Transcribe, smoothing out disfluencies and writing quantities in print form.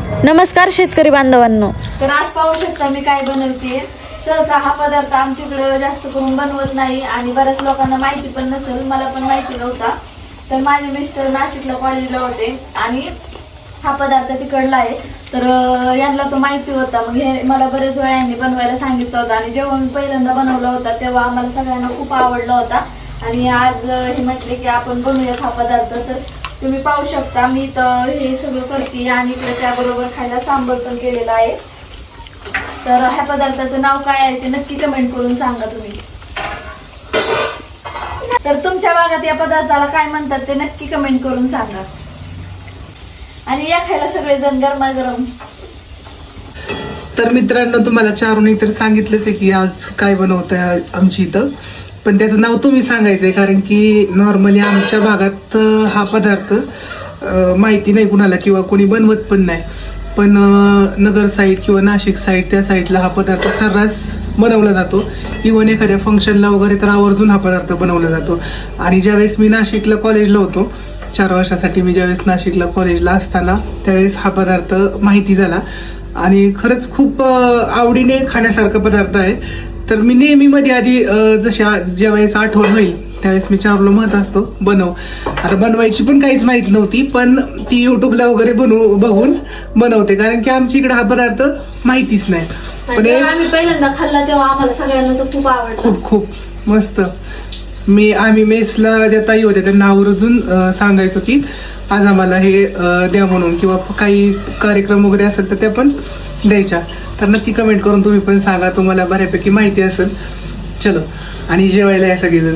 नमस्कार शेतकरी बांधवांनो. तर आज पाहू शकता मी काय बनवते. सहसा हा पदार्थ आमच्याकडे जास्त करून बनवत नाही आणि बऱ्याच लोकांना माहिती पण नसेल, मला पण माहिती नव्हता. तर माझे मिस्टर नाशिकला कॉलेजला होते आणि हा पदार्थ तिकडला आहे, तर यांना तो माहिती होता. मग हे मला बरेच वेळा यांनी बनवायला सांगितलं होतं आणि जेव्हा मी पहिल्यांदा बनवला होता तेव्हा आम्हाला सगळ्यांना खूप आवडला होता. आणि आज हे म्हटले की आपण बनवूयात हा पदार्थ. तर तुम्ही पाहू शकता मी तर हे सगळं करते आणि इकडे त्याबरोबर खायला सांबर पण केलेला आहे. तर ह्या पदार्थाचं नाव काय आहे ते नक्की कमेंट करून सांगा तुम्ही. तर तुमच्या भागात या पदार्थाला काय म्हणतात ते नक्की कमेंट करून सांगा. आणि या खायला सगळेजण गरमागरम. तर मित्रांनो, तुम्हाला चारूने तर सांगितलंच आहे की आज काय बनवतंय आमची इथं, पण त्याचं नाव तुम्ही सांगायचंय, कारण की नॉर्मली आमच्या भागात हा पदार्थ माहिती नाही कुणाला किंवा कोणी बनवत पण नाही. पण नगर साईड किंवा नाशिक साईड त्या साईडला हा पदार्थ सर्रास बनवला जातो. इव्हन एखाद्या फंक्शनला वगैरे तर आवर्जून हा पदार्थ बनवला जातो. आणि ज्यावेळेस मी नाशिकला कॉलेजला होतो, 4 वर्षासाठी मी ज्यावेळेस नाशिकला कॉलेजला असताना त्यावेळेस हा पदार्थ माहिती झाला आणि खरंच खूप आवडीने खाण्यासारखा पदार्थ आहे. तर मी नेहमी मध्ये आधी ज्यावेळेस आठवण होईल त्यावेळेस मी चारूला म्हणत असतो बनव. आता बनवायची पण काहीच माहित नव्हती, पण ती युट्यूबला वगैरे बघून बनवते, कारण की आमच्या इकडे हा पदार्थ माहितीच नाही. पण आम्ही पहिल्यांदा खाल्ला तेव्हा आम्हाला सगळ्यांना तो खूप आवडला. खूप खूप मस्त. आम्ही मेसला ज्या ताई होत्या त्यांना आवर्जून सांगायचो की आज आम्हाला हे द्या म्हणून, किंवा काही कार्यक्रम वगैरे असेल तर त्या पण द्यायच्या. तर नक्की कमेंट करून तुम्ही पण सांगा, तुम्हाला बऱ्यापैकी माहिती असेल. चलो आणि जेवायला या सगळेजण.